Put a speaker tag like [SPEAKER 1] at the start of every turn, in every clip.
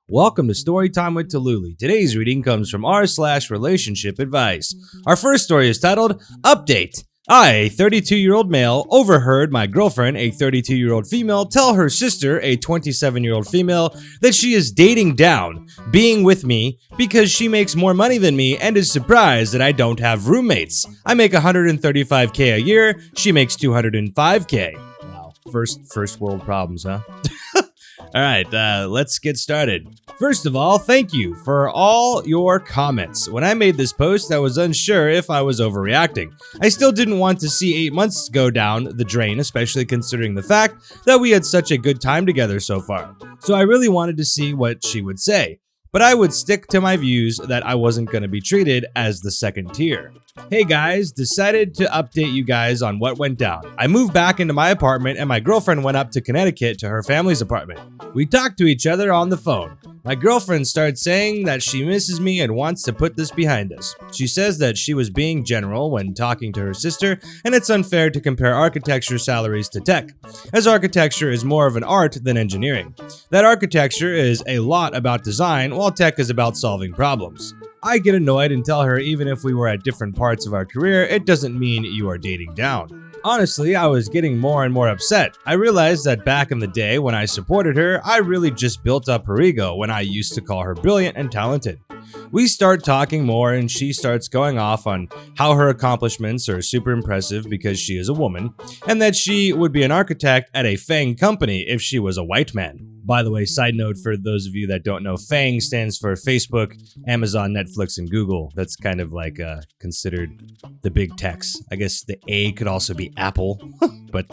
[SPEAKER 1] Welcome to Storytime with Tallulah. Today's reading comes from r/RelationshipAdvice. Our first story is titled, Update. I, a 32-year-old male, overheard my girlfriend, a 32-year-old female, tell her sister, a 27-year-old female, that she is dating down, being with me because she makes more money than me and is surprised that I don't have roommates. I make $135K a year, she makes $205K. Wow, first world problems, huh? Alright, let's get started. First of all, thank you for all your comments. When I made this post, I was unsure if I was overreacting. I still didn't want to see 8 months go down the drain, especially considering the fact that we had such a good time together so far. So I really wanted to see what she would say. But I would stick to my views that I wasn't going to be treated as the second tier. Hey guys, decided to update you guys on what went down. I moved back into my apartment and my girlfriend went up to Connecticut to her family's apartment. We talked to each other on the phone. My girlfriend started saying that she misses me and wants to put this behind us. She says that she was being general when talking to her sister, and it's unfair to compare architecture salaries to tech, as architecture is more of an art than engineering. That architecture is a lot about design, while tech is about solving problems. I get annoyed and tell her even if we were at different parts of our career, it doesn't mean you are dating down. Honestly, I was getting more and more upset. I realized that back in the day when I supported her, I really just built up her ego when I used to call her brilliant and talented. We start talking more and she starts going off on how her accomplishments are super impressive because she is a woman, and that she would be an architect at a FANG company if she was a white man. By the way, side note for those of you that don't know, FANG stands for Facebook, Amazon, Netflix, and Google. That's kind of like considered the big techs. I guess the A could also be Apple, but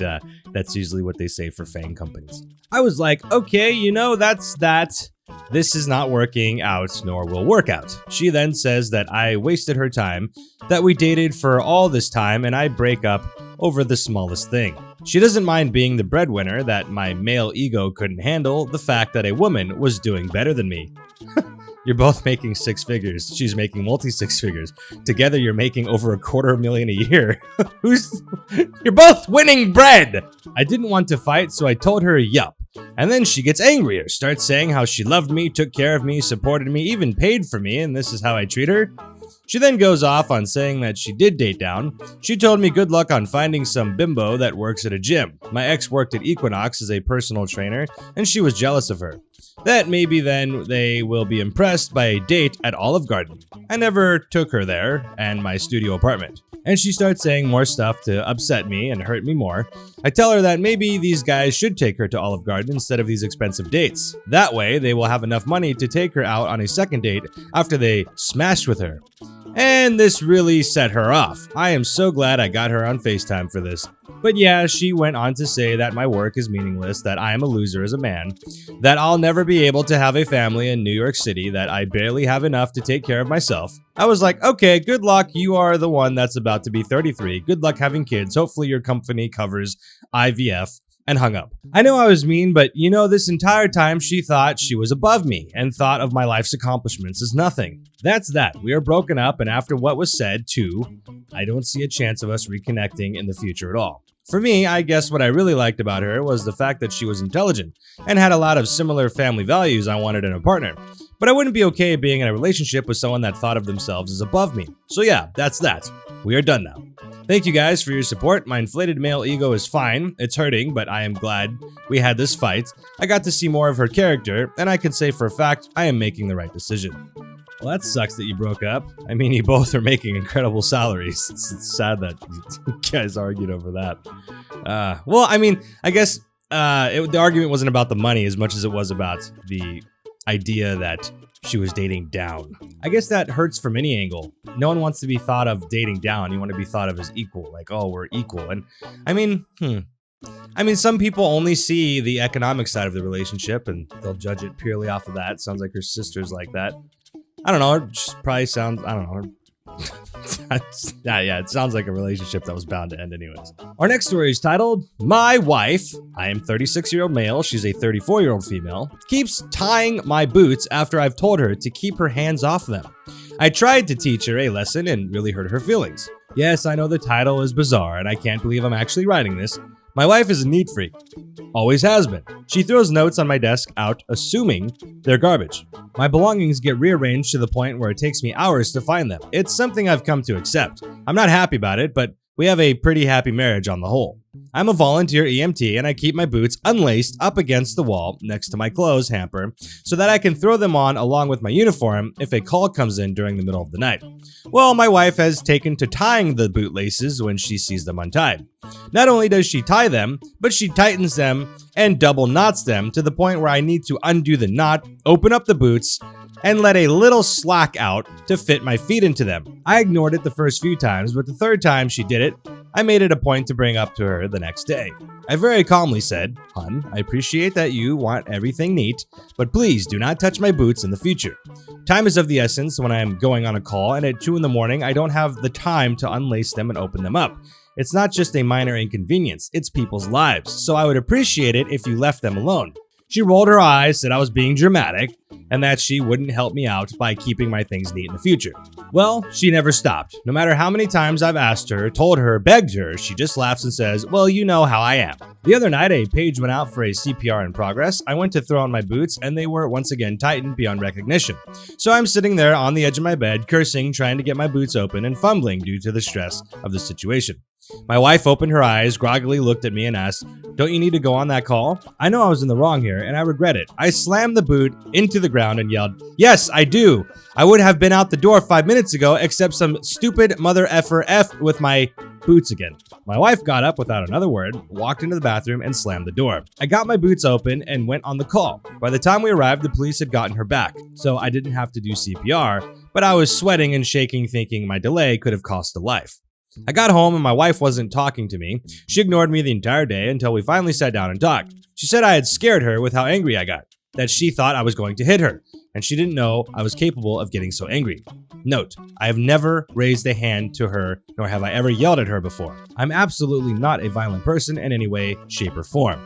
[SPEAKER 1] that's usually what they say for FANG companies. I was like, okay, that's that. This is not working out, nor will work out. She then says that I wasted her time, that we dated for all this time, and I break up over the smallest thing. She doesn't mind being the breadwinner, that my male ego couldn't handle the fact that a woman was doing better than me. You're both making 6 figures. She's making multi-6 figures. Together, you're making over $250,000 a year. You're both winning bread! I didn't want to fight, so I told her yup. And then she gets angrier, starts saying how she loved me, took care of me, supported me, even paid for me, and this is how I treat her. She then goes off on saying that she did date down. She told me good luck on finding some bimbo that works at a gym. My ex worked at Equinox as a personal trainer, and she was jealous of her. That maybe then they will be impressed by a date at Olive Garden. I never took her there, and my studio apartment. And she starts saying more stuff to upset me and hurt me more. I tell her that maybe these guys should take her to Olive Garden instead of these expensive dates. That way, they will have enough money to take her out on a second date after they smashed with her. And this really set her off. I am so glad I got her on FaceTime for this. But yeah, she went on to say that my work is meaningless, that I am a loser as a man, that I'll never be able to have a family in New York City, that I barely have enough to take care of myself. I was like, okay, good luck. You are the one that's about to be 33. Good luck having kids. Hopefully your company covers IVF. And hung up. I know I was mean, but this entire time she thought she was above me and thought of my life's accomplishments as nothing. That's that. We are broken up, and after what was said, too, I don't see a chance of us reconnecting in the future at all. For me, I guess what I really liked about her was the fact that she was intelligent and had a lot of similar family values I wanted in a partner. But I wouldn't be okay being in a relationship with someone that thought of themselves as above me. So yeah, that's that. We are done now. Thank you guys for your support. My inflated male ego is fine. It's hurting, but I am glad we had this fight. I got to see more of her character, and I can say for a fact I am making the right decision. Well, that sucks that you broke up. I mean, you both are making incredible salaries. It's sad that you guys argued over that. Well, I mean, I guess the argument wasn't about the money as much as it was about the idea that she was dating down. I guess that hurts from any angle. No one wants to be thought of dating down. You want to be thought of as equal, like, oh, we're equal. And I mean, some people only see the economic side of the relationship and they'll judge it purely off of that. Sounds like her sister's like that. I don't know. It just probably sounds, I don't know. Yeah, it sounds like a relationship that was bound to end anyways. Our next story is titled, My Wife, I am 36-year-old male, she's a 34-year-old female, keeps tying my boots after I've told her to keep her hands off them. I tried to teach her a lesson and really hurt her feelings. Yes, I know the title is bizarre, and I can't believe I'm actually writing this. My wife is a neat freak. Always has been. She throws notes on my desk out, assuming they're garbage. My belongings get rearranged to the point where it takes me hours to find them. It's something I've come to accept. I'm not happy about it, but we have a pretty happy marriage on the whole. I'm a volunteer EMT and I keep my boots unlaced up against the wall next to my clothes hamper so that I can throw them on along with my uniform if a call comes in during the middle of the night. Well, my wife has taken to tying the boot laces when she sees them untied. Not only does she tie them, but she tightens them and double knots them to the point where I need to undo the knot, open up the boots, and let a little slack out to fit my feet into them. I ignored it the first few times, but the third time she did it, I made it a point to bring up to her the next day. I very calmly said, "Hun, I appreciate that you want everything neat, but please do not touch my boots in the future. Time is of the essence when I am going on a call, and at 2 in the morning, I don't have the time to unlace them and open them up. It's not just a minor inconvenience, it's people's lives, so I would appreciate it if you left them alone." She rolled her eyes, said I was being dramatic, and that she wouldn't help me out by keeping my things neat in the future. Well, she never stopped. No matter how many times I've asked her, told her, begged her, she just laughs and says, "Well, you know how I am." The other night, a page went out for a CPR in progress. I went to throw on my boots, and they were once again tightened beyond recognition. So I'm sitting there on the edge of my bed, cursing, trying to get my boots open, and fumbling due to the stress of the situation. My wife opened her eyes, groggily looked at me and asked, "Don't you need to go on that call?" I know I was in the wrong here, and I regret it. I slammed the boot into the ground and yelled, "Yes, I do. I would have been out the door 5 minutes ago, except some stupid mother effer F with my boots again." My wife got up without another word, walked into the bathroom, and slammed the door. I got my boots open and went on the call. By the time we arrived, the police had gotten her back, so I didn't have to do CPR, but I was sweating and shaking, thinking my delay could have cost a life. I got home and my wife wasn't talking to me. She ignored me the entire day until we finally sat down and talked. She said I had scared her with how angry I got, that she thought I was going to hit her, and she didn't know I was capable of getting so angry. Note, I have never raised a hand to her, nor have I ever yelled at her before. I'm absolutely not a violent person in any way, shape, or form.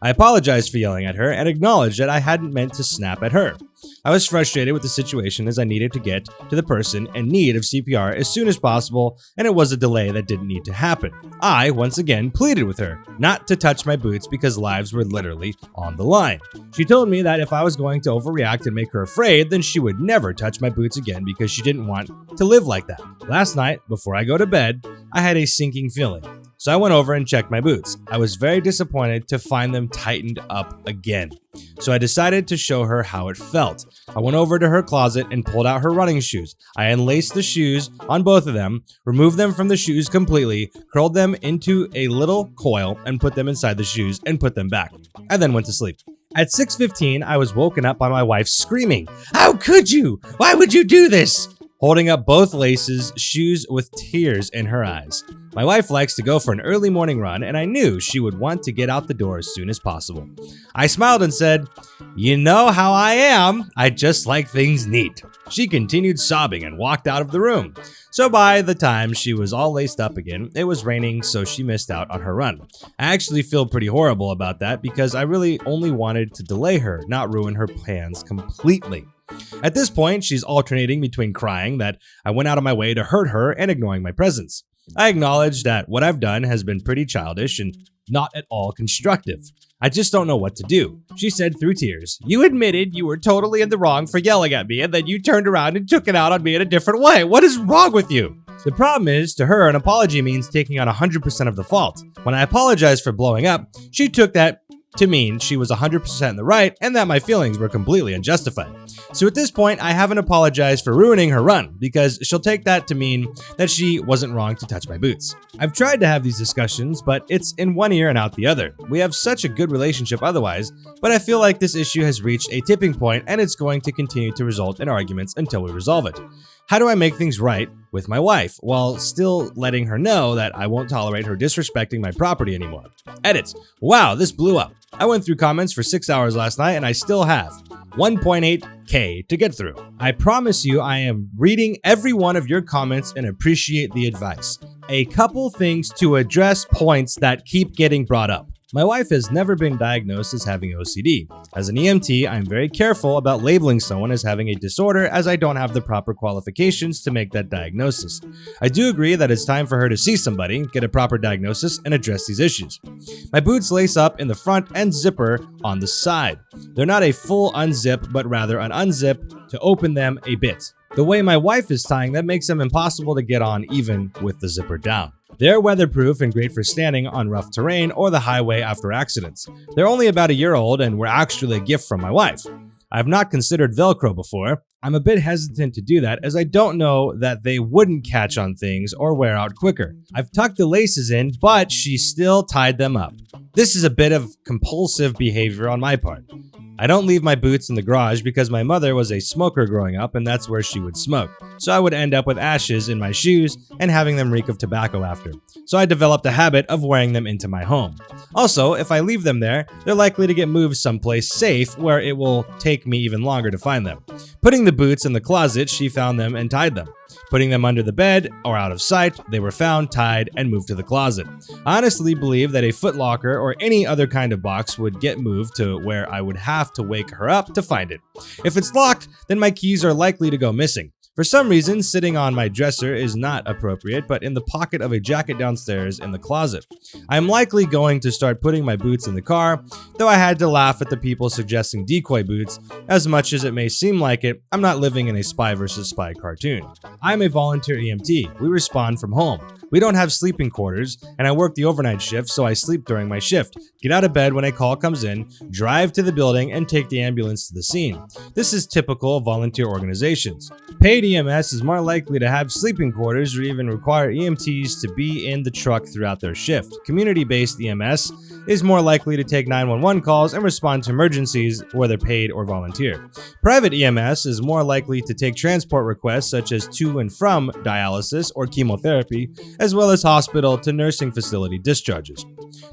[SPEAKER 1] I apologized for yelling at her and acknowledged that I hadn't meant to snap at her. I was frustrated with the situation as I needed to get to the person in need of CPR as soon as possible, and it was a delay that didn't need to happen. I, once again, pleaded with her not to touch my boots because lives were literally on the line. She told me that if I was going to overreact and make her afraid, then she would never touch my boots again because she didn't want to live like that. Last night, before I go to bed, I had a sinking feeling. So I went over and checked my boots. I was very disappointed to find them tightened up again. So I decided to show her how it felt. I went over to her closet and pulled out her running shoes. I unlaced the shoes on both of them, removed them from the shoes completely, curled them into a little coil, and put them inside the shoes and put them back. I then went to sleep. At 6:15, I was woken up by my wife screaming, "How could you? Why would you do this?" holding up both laces, shoes with tears in her eyes. My wife likes to go for an early morning run, and I knew she would want to get out the door as soon as possible. I smiled and said, "You know how I am. I just like things neat." She continued sobbing and walked out of the room. So by the time she was all laced up again, it was raining, so she missed out on her run. I actually feel pretty horrible about that because I really only wanted to delay her, not ruin her plans completely. At this point, she's alternating between crying that I went out of my way to hurt her and ignoring my presence. I acknowledge that what I've done has been pretty childish and not at all constructive. I just don't know what to do. She said through tears, "You admitted you were totally in the wrong for yelling at me and then you turned around and took it out on me in a different way. What is wrong with you?" The problem is, to her, an apology means taking on 100% of the fault. When I apologized for blowing up, she took that to mean she was 100% in the right and that my feelings were completely unjustified. So at this point, I haven't apologized for ruining her run because she'll take that to mean that she wasn't wrong to touch my boots. I've tried to have these discussions, but it's in one ear and out the other. We have such a good relationship otherwise, but I feel like this issue has reached a tipping point and it's going to continue to result in arguments until we resolve it. How do I make things right with my wife while still letting her know that I won't tolerate her disrespecting my property anymore? Edit. Wow, this blew up. I went through comments for 6 hours last night and I still have 1.8K to get through. I promise you I am reading every one of your comments and appreciate the advice. A couple things to address points that keep getting brought up. My wife has never been diagnosed as having OCD. As an EMT, I'm very careful about labeling someone as having a disorder as I don't have the proper qualifications to make that diagnosis. I do agree that it's time for her to see somebody, get a proper diagnosis, and address these issues. My boots lace up in the front and zipper on the side. They're not a full unzip, but rather an unzip to open them a bit. The way my wife is tying them makes them impossible to get on even with the zipper down. They're weatherproof and great for standing on rough terrain or the highway after accidents. They're only about a year old and were actually a gift from my wife. I've not considered Velcro before. I'm a bit hesitant to do that as I don't know that they wouldn't catch on things or wear out quicker. I've tucked the laces in, but she still tied them up. This is a bit of compulsive behavior on my part. I don't leave my boots in the garage because my mother was a smoker growing up and that's where she would smoke. So I would end up with ashes in my shoes and having them reek of tobacco after. So I developed a habit of wearing them into my home. Also, if I leave them there, they're likely to get moved someplace safe where it will take me even longer to find them. Putting the boots in the closet, she found them and tied them. Putting them under the bed or out of sight, they were found, tied, and moved to the closet. I honestly believe that a footlocker or any other kind of box would get moved to where I would have to wake her up to find it. If it's locked, then my keys are likely to go missing. For some reason, sitting on my dresser is not appropriate, but in the pocket of a jacket downstairs in the closet. I'm likely going to start putting my boots in the car, though I had to laugh at the people suggesting decoy boots. As much as it may seem like it, I'm not living in a spy versus spy cartoon. I'm a volunteer EMT. We respond from home. We don't have sleeping quarters, and I work the overnight shift, so I sleep during my shift, get out of bed when a call comes in, drive to the building, and take the ambulance to the scene. This is typical of volunteer organizations. Paid EMS is more likely to have sleeping quarters or even require EMTs to be in the truck throughout their shift. Community-based EMS is more likely to take 911 calls and respond to emergencies, whether paid or volunteer. Private EMS is more likely to take transport requests such as to and from dialysis or chemotherapy, as well as hospital to nursing facility discharges.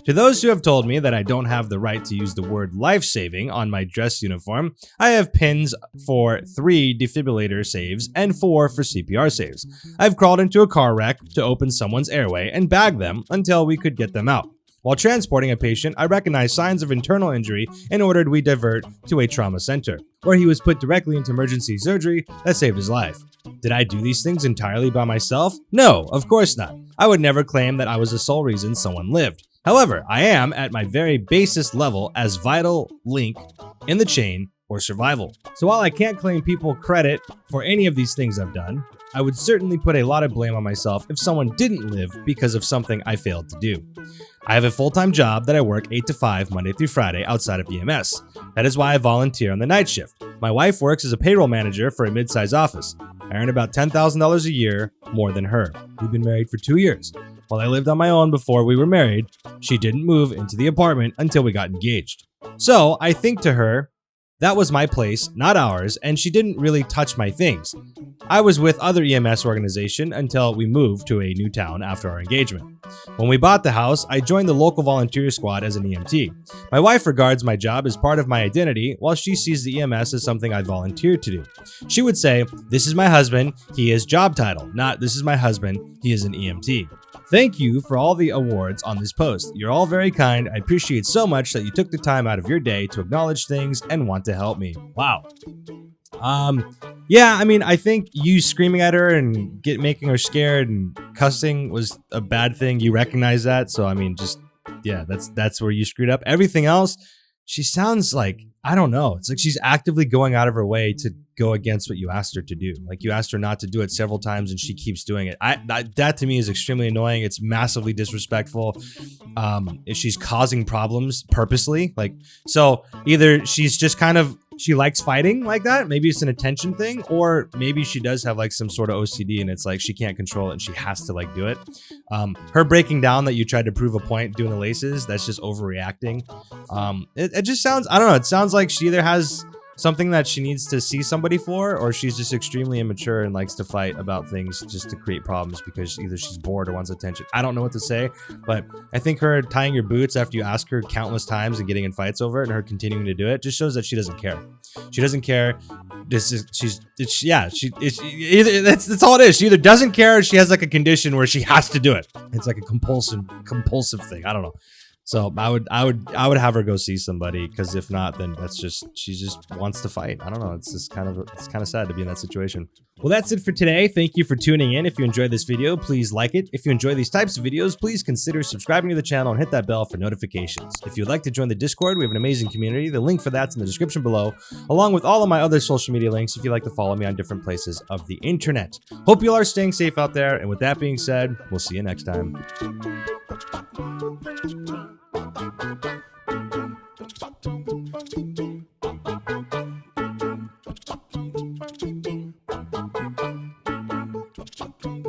[SPEAKER 1] To those who have told me that I don't have the right to use the word life-saving on my dress uniform, I have pins for 3 defibrillator saves and 4 for CPR saves. I've crawled into a car wreck to open someone's airway and bag them until we could get them out. While transporting a patient, I recognized signs of internal injury and ordered we divert to a trauma center, where he was put directly into emergency surgery that saved his life. Did I do these things entirely by myself? No, of course not. I would never claim that I was the sole reason someone lived. However, I am, at my very basest level, as vital link in the chain for survival. So while I can't claim people credit for any of these things I've done, I would certainly put a lot of blame on myself if someone didn't live because of something I failed to do. I have a full-time job that I work 8 to 5 Monday through Friday outside of EMS. That is why I volunteer on the night shift. My wife works as a payroll manager for a mid-size office. I earn about $10,000 a year more than her. We've been married for 2 years. While I lived on my own before we were married, she didn't move into the apartment until we got engaged. So I think to her, that was my place, not ours, and she didn't really touch my things. I was with other EMS organization until we moved to a new town after our engagement. When we bought the house, I joined the local volunteer squad as an EMT. My wife regards my job as part of my identity, while she sees the EMS as something I volunteered to do. She would say, "This is my husband, he is job title," not "This is my husband, he is an EMT." Thank you for all the awards on this post. You're all very kind. I appreciate so much that you took the time out of your day to acknowledge things and want to help me. Wow. Yeah, I mean, I think you screaming at her and making her scared and cussing was a bad thing. You recognize that. So, I mean, just, yeah, that's where you screwed up. Everything else, she sounds like, I don't know. It's like she's actively going out of her way to go against what you asked her to do. Like, you asked her not to do it several times and she keeps doing it. That to me is extremely annoying. It's massively disrespectful. If she's causing problems purposely, like, so either she's just kind of, she likes fighting like that. Maybe it's an attention thing, or maybe she does have like some sort of OCD and it's like she can't control it and she has to like do it. Her breaking down that you tried to prove a point doing the laces, that's just overreacting. It just sounds, I don't know. It sounds like she either has something that she needs to see somebody for, or she's just extremely immature and likes to fight about things just to create problems because either she's bored or wants attention. I don't know what to say, but I think her tying your boots after you ask her countless times and getting in fights over it and her continuing to do it just shows that she doesn't care. She doesn't care. That's all it is. She either doesn't care or she has like a condition where she has to do it. It's like a compulsive thing. I don't know. So I would have her go see somebody, because if not, then she just wants to fight. I don't know. It's kind of sad to be in that situation. Well, that's it for today. Thank you for tuning in. If you enjoyed this video, please like it. If you enjoy these types of videos, please consider subscribing to the channel and hit that bell for notifications. If you'd like to join the Discord, we have an amazing community. The link for that's in the description below, along with all of my other social media links if you'd like to follow me on different places of the internet. Hope you all are staying safe out there. And with that being said, we'll see you next time. Thank you.